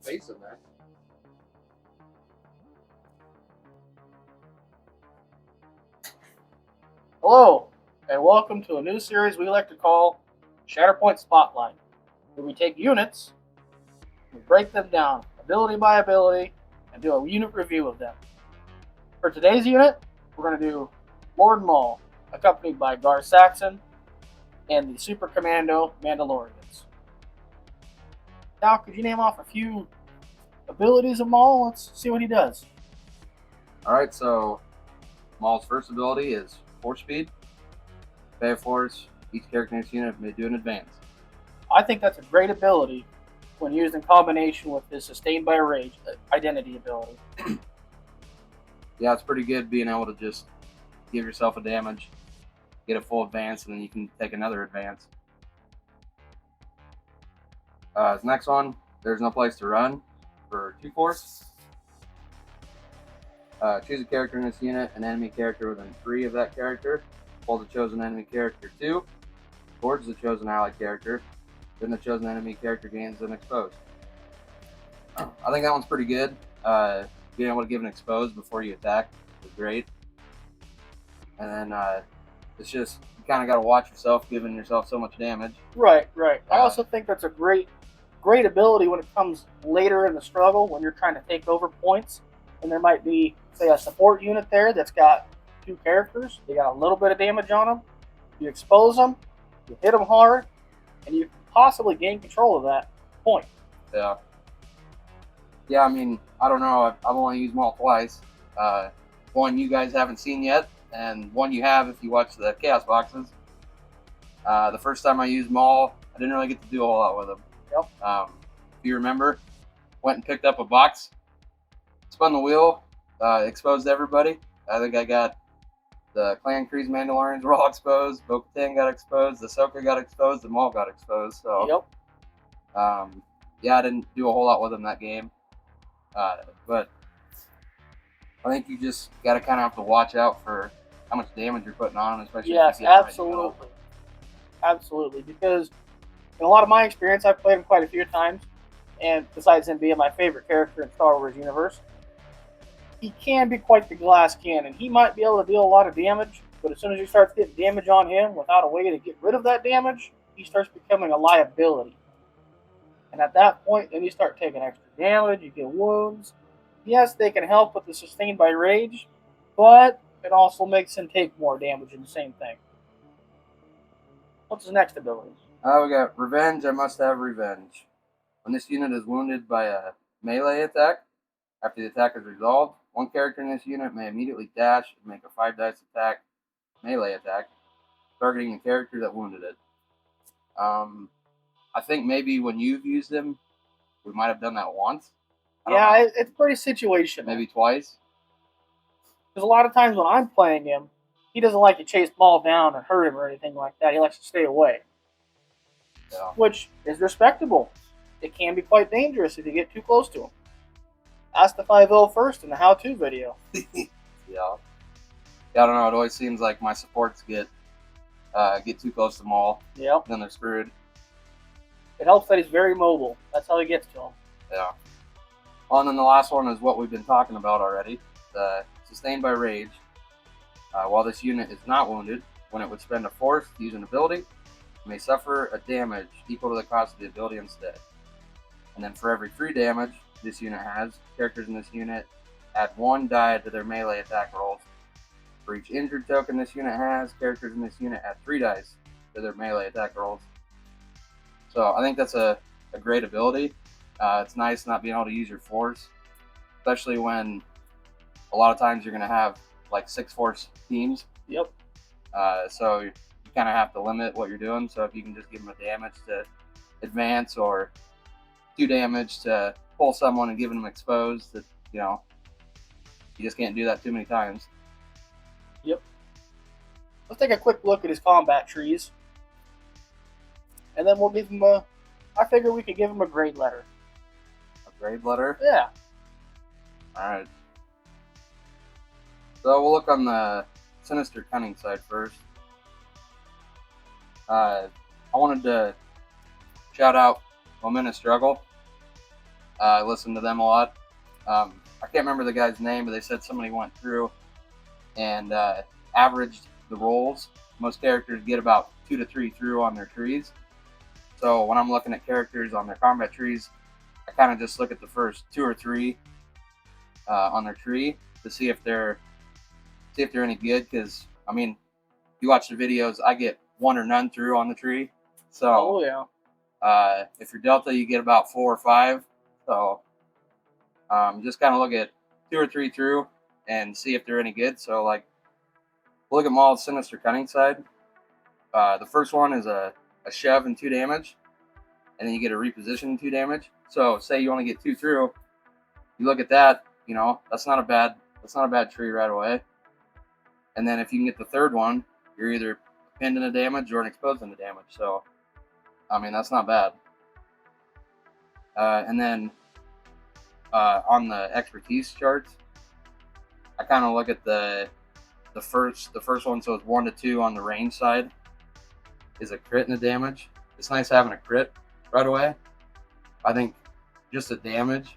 face in there. Hello, and welcome to a new series we like to call Shatterpoint Spotlight, where we take units, we break them down ability by ability, and do a unit review of them. For today's unit, we're going to do Lord Maul, accompanied by Gar Saxon and the Super Commando Mandalorians. Now, could you name off a few abilities of Maul? Let's see what he does. Alright, so Maul's first ability is Force Speed. Pay of Force, each character in this unit may do an advance. I think that's a great ability when used in combination with his Sustained by Rage identity ability. Yeah, it's pretty good being able to just give yourself a damage, get a full advance, and then you can take another advance. His next one, There's No Place to Run for 2 Force. Choose a character in this unit, an enemy character within 3 of that character. Pull the chosen enemy character 2 towards the chosen allied character. Then the chosen enemy character gains an exposed. I think that one's pretty good. Being able to give an exposed before you attack is great. And then it's just, you kind of got to watch yourself, giving yourself so much damage. Right. I also think that's a great ability when it comes later in the struggle when you're trying to take over points. And there might be, say, a support unit there that's got 2 characters. They got a little bit of damage on them. You expose them, you hit them hard, and you possibly gain control of that point. Yeah, I mean, I don't know. I've only used Maul twice. One you guys haven't seen yet, and one you have if you watch the Chaos Boxes. The first time I used Maul, I didn't really get to do a whole lot with him. Yep. If you remember, went and picked up a box, spun the wheel, exposed everybody. I think I got the Clan Kreese Mandalorians were all exposed, Bo-Katan got exposed, Ahsoka got exposed, and Maul got exposed. So, Yep. Yeah, I didn't do a whole lot with him that game. But I think you just got to kind of have to watch out for how much damage you're putting on him, especially Yes, if you get him right in the middle. absolutely. Because in a lot of my experience, I've played him quite a few times, and besides him being my favorite character in Star Wars universe, he can be quite the glass cannon. He might be able to deal a lot of damage, but as soon as you start getting damage on him without a way to get rid of that damage, he starts becoming a liability. And at that point, then you start taking extra damage, you get wounds. Yes, they can help with the Sustained by Rage, but it also makes him take more damage in the same thing. What's his next ability? We got Revenge. I must have revenge. When this unit is wounded by a melee attack, after the attack is resolved, one character in this unit may immediately dash and make a 5-dice attack, melee attack, targeting the character that wounded it. I think maybe when you've used him, we might have done that once. Yeah, it's pretty situational. Maybe twice. Because a lot of times when I'm playing him, he doesn't like to chase Maul down and hurt him or anything like that. He likes to stay away. Yeah. Which is respectable. It can be quite dangerous if you get too close to him. Ask the 5-0 first in the how-to video. Yeah, I don't know. It always seems like my supports get too close to Maul. Yep. Then they're screwed. It helps that he's very mobile. That's how he gets to him. Yeah. Well, and then the last one is what we've been talking about already. The Sustained by Rage. While this unit is not wounded, when it would spend a force to use an ability, it may suffer a damage equal to the cost of the ability instead. And then for every 3 damage this unit has, characters in this unit add 1 die to their melee attack rolls. For each injured token this unit has, characters in this unit add 3 dice to their melee attack rolls. So I think that's a great ability. It's nice not being able to use your force, especially when a lot of times you're going to have like 6 force teams. Yep. So you kind of have to limit what you're doing. So if you can just give them a damage to advance or 2 damage to pull someone and give them exposed, that you just can't do that too many times. Yep. Let's take a quick look at his combat trees. And then we'll give him I figure we could give him a grade letter. A grade letter? Yeah. Alright. So we'll look on the Sinister Cunning side first. I wanted to shout out Momentum Struggle. I listen to them a lot. I can't remember the guy's name, but they said somebody went through and averaged the rolls. Most characters get about 2 to 3 through on their trees. So when I'm looking at characters on their combat trees, I kind of just look at the first 2 or 3 on their tree to see if they're any good. Because I mean, you watch the videos, I get 1 or none through on the tree. So if you're Delta, you get about 4 or 5. So just kind of look at 2 or 3 through and see if they're any good. So like, look at Maul's Sinister Cunning side. The first one is a shove and 2 damage, and then you get a reposition and 2 damage. So say you only get 2 through, you look at that, you know, that's not a bad tree right away. And then if you can get the third one, you're either pinned in the damage or an exposed in the damage. So I mean, that's not bad. And then on the expertise charts, I kind of look at the first one. So it's 1 to 2 on the range side is a crit in the damage. It's nice having a crit right away. I think just the damage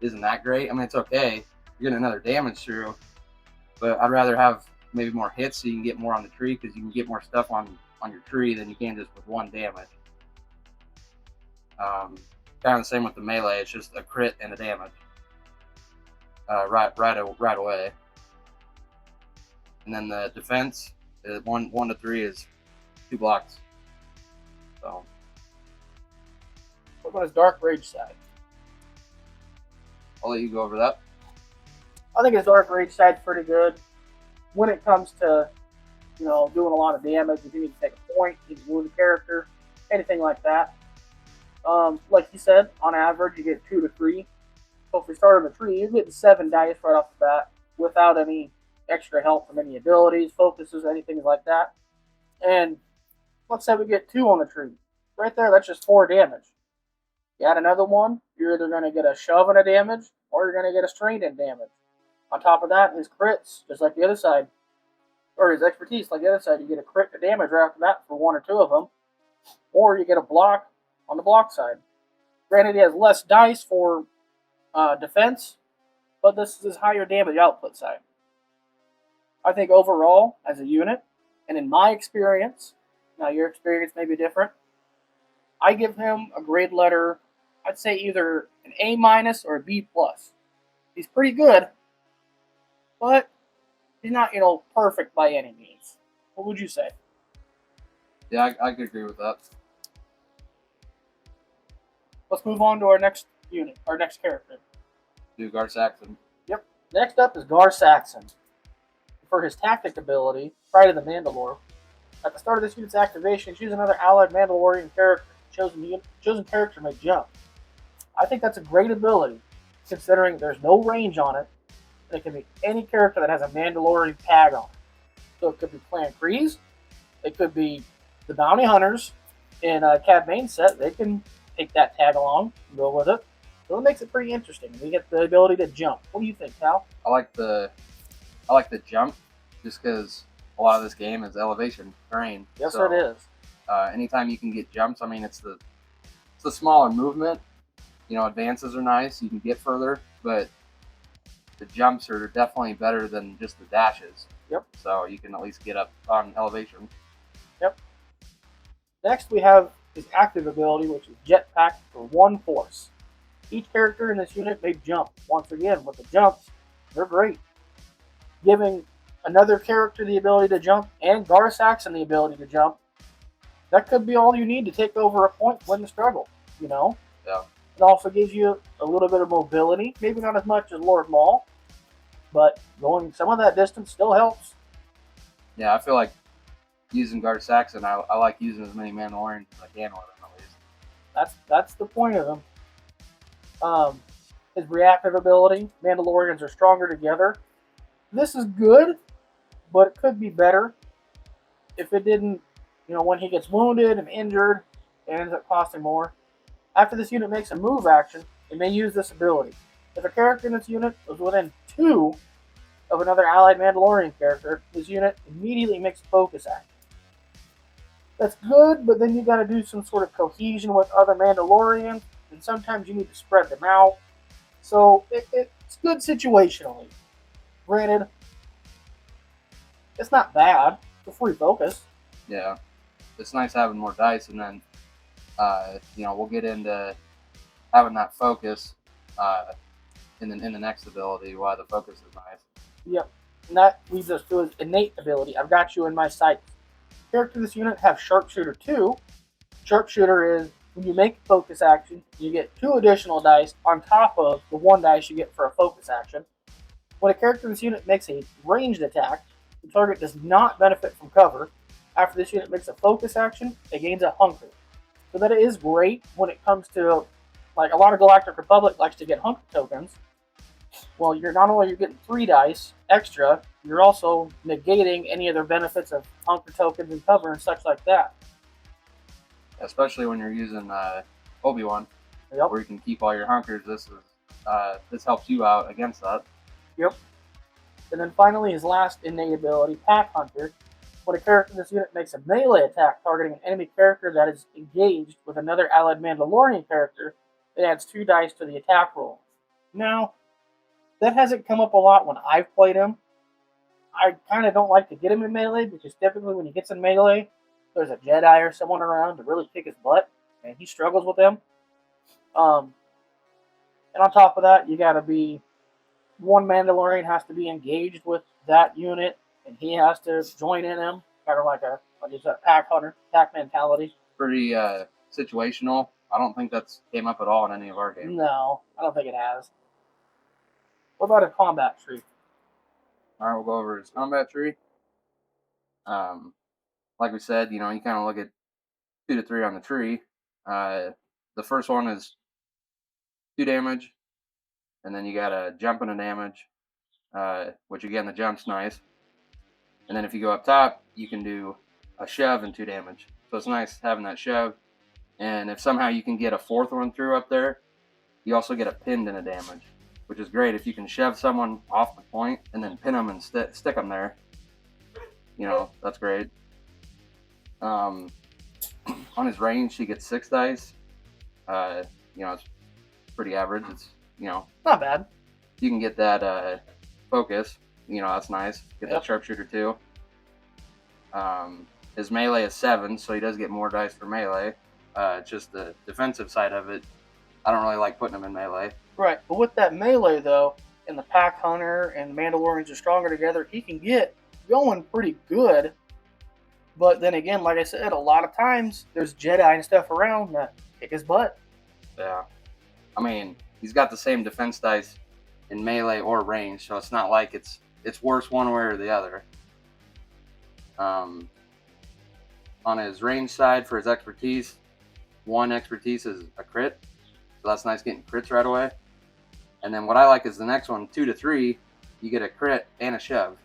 isn't that great. I mean, it's okay. You're getting another damage through, but I'd rather have maybe more hits so you can get more on the tree, because you can get more stuff on your tree than you can just with 1 damage. Kind of the same with the melee. It's just a crit and a damage right away. And then the defense, 1 to 3 is 2 blocks. So What about his Dark Rage side? I'll let you go over that. I think his Dark Rage side's pretty good when it comes to, you know, doing a lot of damage. If you need to take a point, you need to wound a character, anything like that. Like you said, on average, you get 2 to 3. So if we start on the tree, you're getting 7 dice right off the bat without any extra help from any abilities, focuses, anything like that. And let's say we get 2 on the tree. Right there, that's just 4 damage. You add another one, you're either going to get a shove and a damage, or you're going to get a strained in damage. On top of that, his crits, just like the other side, or his expertise, like the other side, you get a crit to damage right off the bat for 1 or 2 of them, or you get a block on the block side. Granted, he has less dice for defense, but this is his higher damage output side. I think overall, as a unit, and in my experience, now your experience may be different, I give him a grade letter, I'd say either an A- or a B+. He's pretty good, but he's not, you know, perfect by any means. What would you say? Yeah, I could agree with that. Let's move on to our next unit, our next character. Do Gar Saxon. Yep. Next up is Gar Saxon. For his tactic ability, Pride of the Mandalore, at the start of this unit's activation, choose another allied Mandalorian character. Chosen character may jump. I think that's a great ability, considering there's no range on it, and it can be any character that has a Mandalorian tag on it. So it could be Clan Kryze, it could be the Bounty Hunters in Cad Bane set. They can take that tag along and go with it. So it makes it pretty interesting. We get the ability to jump. What do you think, Cal? I like the jump, just because a lot of this game is elevation terrain. Yes, so, it is. Anytime you can get jumps, I mean, it's the smaller movement. You know, advances are nice. You can get further, but the jumps are definitely better than just the dashes. Yep. So you can at least get up on elevation. Yep. Next, we have his active ability, which is Jetpack for 1 force. Each character in this unit may jump. Once again, with the jumps, they're great. Giving another character the ability to jump and Gar Saxon the ability to jump, that could be all you need to take over a point, win the struggle, you know? Yeah. It also gives you a little bit of mobility, maybe not as much as Lord Maul, but going some of that distance still helps. Yeah, I feel like using Gar Saxon, I like using as many Mandalorians as I can with him, at least. That's the point of him. His reactive ability, Mandalorians are stronger together. This is good, but it could be better. If it didn't, you know, when he gets wounded and injured, it ends up costing more. After this unit makes a move action, it may use this ability. If a character in this unit is within 2 of another allied Mandalorian character, this unit immediately makes a focus action. That's good, but then you got to do some sort of cohesion with other Mandalorians. and sometimes you need to spread them out. So it's good situationally. Granted, it's not bad for free focus. Yeah, it's nice having more dice, and then we'll get into having that focus in the next ability. Why the focus is nice. Yep, and that leads us to his innate ability. I've got you in my sights. Character of this unit have Sharpshooter 2. Sharpshooter is when you make a focus action, you get 2 additional dice on top of the 1 dice you get for a focus action. When a character of this unit makes a ranged attack, the target does not benefit from cover. After this unit makes a focus action, it gains a hunker. So that is great when it comes to, like, a lot of Galactic Republic likes to get hunker tokens. Well, you're not only getting 3 dice extra, you're also negating any other benefits of hunker tokens and cover and such like that. Especially when you're using Obi-Wan, Yep. where you can keep all your hunkers. This helps you out against that. Yep. And then finally, his last innate ability, Pack Hunter. When a character in this unit makes a melee attack targeting an enemy character that is engaged with another allied Mandalorian character, it adds 2 dice to the attack roll. Now, that hasn't come up a lot when I've played him. I kind of don't like to get him in melee because typically when he gets in melee, there's a Jedi or someone around to really kick his butt, and he struggles with them. And on top of that, you got to be one Mandalorian has to be engaged with that unit, and he has to join in him, kind of like a pack hunter, pack mentality. Pretty situational. I don't think that's came up at all in any of our games. No, I don't think it has. What about a combat tree? All right, we'll go over his combat tree. Like we said, you kind of look at 2 to 3 on the tree. The first one is 2 damage, and then you got a jump and a damage, which again, the jump's nice. And then if you go up top, you can do a shove and 2 damage. So it's nice having that shove. And if somehow you can get a 4th one through up there, you also get a pinned and a damage, which is great. If you can shove someone off the point and then pin them and stick them there, that's great. On his range, he gets 6 dice. It's pretty average. It's, not bad. You can get that focus. That's nice. Get that sharpshooter too. His melee is 7, so he does get more dice for melee. Just the defensive side of it, I don't really like putting him in melee. Right, but with that melee though, and the pack hunter and the Mandalorians are stronger together, he can get going pretty good. But then again, like I said, a lot of times there's Jedi and stuff around that kick his butt. Yeah. I mean, he's got the same defense dice in melee or range, so it's not like it's worse one way or the other. On his range side for his expertise, 1 expertise is a crit, so that's nice getting crits right away. And then what I like is the next one, 2 to 3, you get a crit and a shove.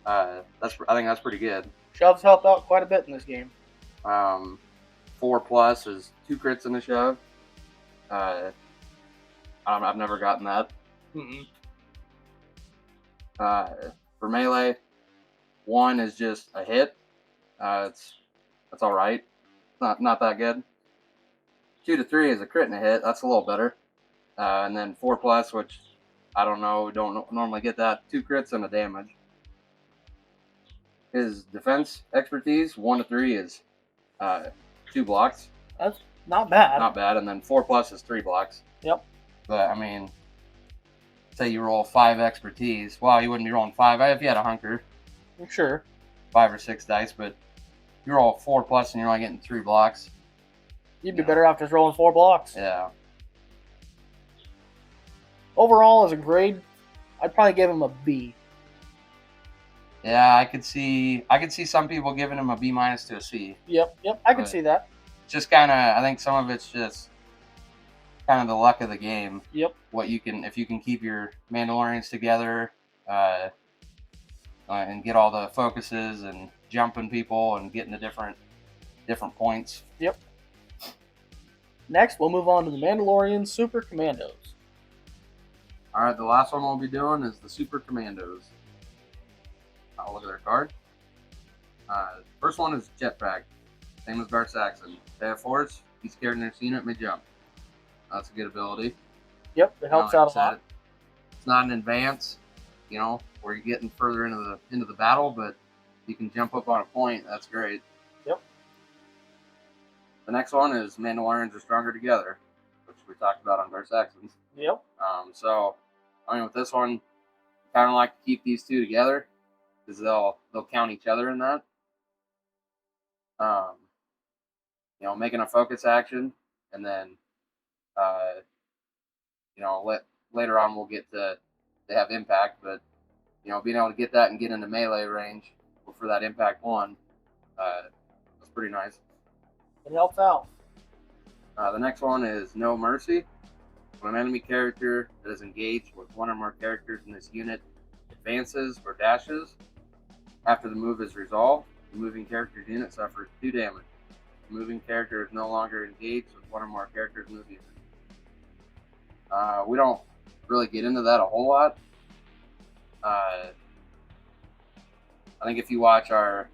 I think that's pretty good. Shoves help out quite a bit in this game. 4 plus is 2 crits and a shove. I've never gotten that. Mm-mm. For melee, 1 is just a hit. That's all right. Not that good. 2 to 3 is a crit and a hit. That's a little better. And then 4 plus, which I don't know, don't normally get that. 2 crits and a damage. His defense expertise, 1 to 3 is 2 blocks. That's not bad. Not bad. And then 4 plus is 3 blocks. Yep. But I mean, say you roll 5 expertise. Well, you wouldn't be rolling 5 if you had a hunker. Sure. 5 or 6 dice, but you roll 4 plus and you're only getting 3 blocks. You'd be better off just rolling 4 blocks. Yeah. Overall, as a grade, I'd probably give him a B. Yeah, I could see some people giving him a B minus to a C. Yep, I could see that. Just kind of, I think some of it's just kind of the luck of the game. Yep. If you can keep your Mandalorians together, and get all the focuses and jumping people and getting the different points. Yep. Next, we'll move on to the Mandalorian Super Commandos. All right, the last one we'll be doing is the Super Commandos. I'll look at their card. First one is Jetpack. Same as Gar Saxon. They have force. He's carried in this unit, may jump. That's a good ability. Yep, it helps out a lot. It's not an advance, where you're getting further into the battle, but you can jump up on a point. That's great. Yep. The next one is Mandalorians are stronger together, which we talked about on Gar Saxons. Yep. So, with this one, kind of like to keep these two together because they'll count each other in that. Making a focus action, and then, later on we'll get to have impact, but being able to get that and get into melee range for that impact one, that's pretty nice. It helps out. The next one is No Mercy. When an enemy character that is engaged with one or more characters in this unit advances or dashes, after the move is resolved, the moving character's unit suffers 2 damage. The moving character is no longer engaged with one or more characters in the unit. We don't really get into that a whole lot. I think if you watch our,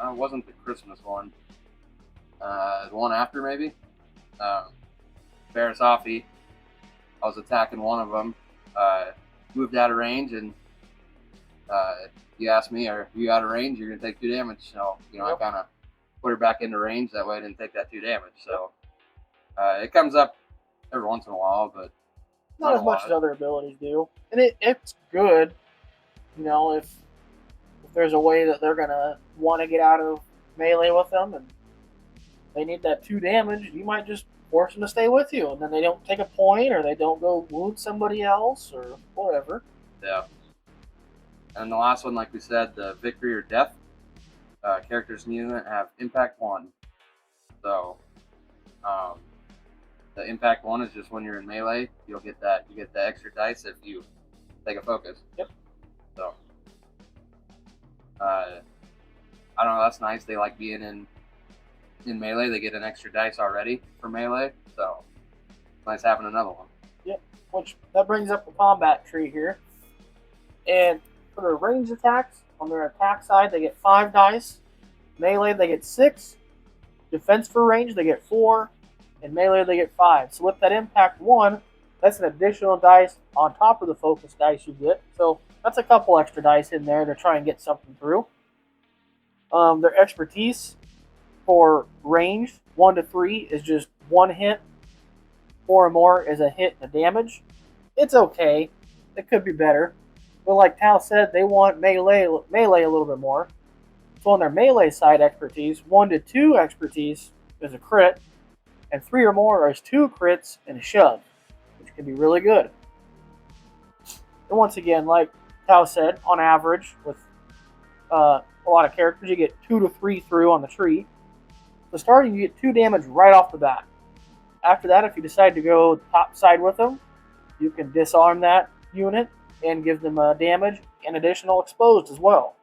it wasn't the Christmas one, the one after maybe, Barasafi, I was attacking one of them, moved out of range, and you asked me, are you out of range? You're going to take 2 damage. So, Yep. I kind of put her back into range. That way I didn't take that 2 damage. So, it comes up every once in a while, but not as much as other abilities do. And it's good, if there's a way that they're going to want to get out of melee with them and they need that 2 damage, you might just force them to stay with you, and then they don't take a point, or they don't go wound somebody else, or whatever. Yeah. And the last one, like we said, the victory or death. Characters in the unit have impact 1. So, the impact 1 is just when you're in melee, you get the extra dice if you take a focus. Yep. So, I don't know, that's nice. They like being in melee. They get an extra dice already for melee, so nice having another one. Yep. Which that brings up the combat tree here. And for their ranged attacks, on their attack side, they get 5 dice. Melee, they get 6. Defense for range, they get 4. And melee, they get 5. So with that impact 1, that's an additional dice on top of the focus dice you get. So that's a couple extra dice in there to try and get something through. Their expertise for range, 1 to 3, is just 1 hit. 4 or more is a hit and a damage. It's okay. It could be better. But like Tal said, they want melee a little bit more. So on their melee side expertise, 1 to 2 expertise is a crit, and 3 or more is 2 crits and a shove, which can be really good. And once again, like Tal said, on average, with a lot of characters, you get 2 to 3 through on the tree. So starting, you get 2 damage right off the bat. After that, if you decide to go top side with them, you can disarm that unit and give them damage and additional exposed as well.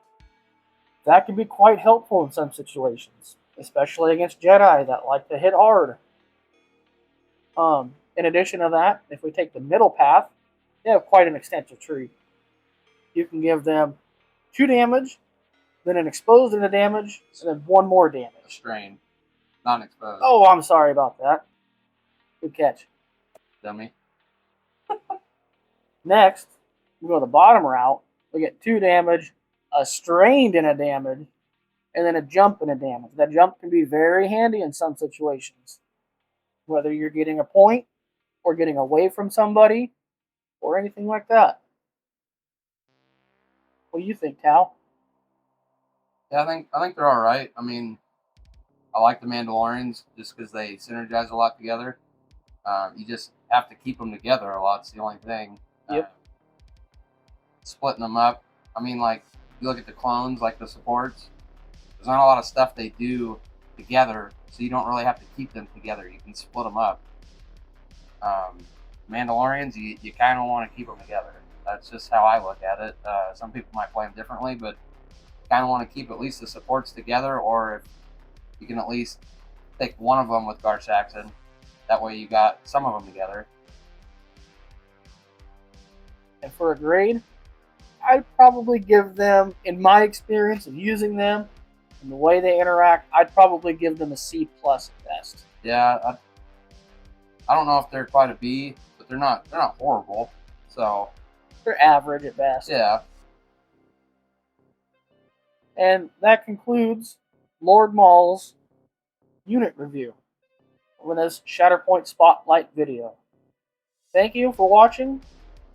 That can be quite helpful in some situations, especially against Jedi that like to hit hard. In addition to that, if we take the middle path, they have quite an extensive tree. You can give them 2 damage, then an exposed and a damage, and then 1 more damage. Strain, not exposed. Oh, I'm sorry about that. Good catch. Dummy. Next, we go the bottom route. We get 2 damage, a strained and a damage, and then a jump and a damage. That jump can be very handy in some situations. Whether you're getting a point, or getting away from somebody, or anything like that. What do you think, Tal? Yeah, I think they're all right. I mean, I like the Mandalorians just because they synergize a lot together. You just have to keep them together a lot. It's the only thing. Yep. Splitting them up. I mean, like, you look at the clones, like the supports, there's not a lot of stuff they do together, so you don't really have to keep them together. You can split them up. Mandalorians, you kind of want to keep them together. That's just how I look at it. Some people might play them differently, but you kind of want to keep at least the supports together, or if you can at least take one of them with Gar Saxon. That way you got some of them together. And for a grade, I'd probably give them, in my experience of using them and the way they interact, I'd probably give them a C+ at best. Yeah, I don't know if they're quite a B, but they're not horrible. So They're average at best. yeah. And that concludes Lord Maul's unit review of this Shatterpoint Spotlight video. Thank you for watching.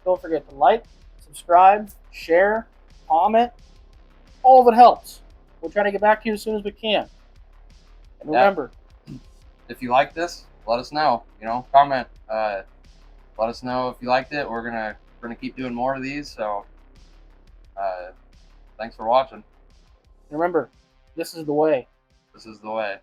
Don't forget to like, subscribe, share, comment. All of it helps. We'll try to get back to you as soon as we can. And remember, if you like this, let us know. Comment. Let us know if you liked it. We're gonna keep doing more of these. So, thanks for watching. remember, this is the way. This is the way.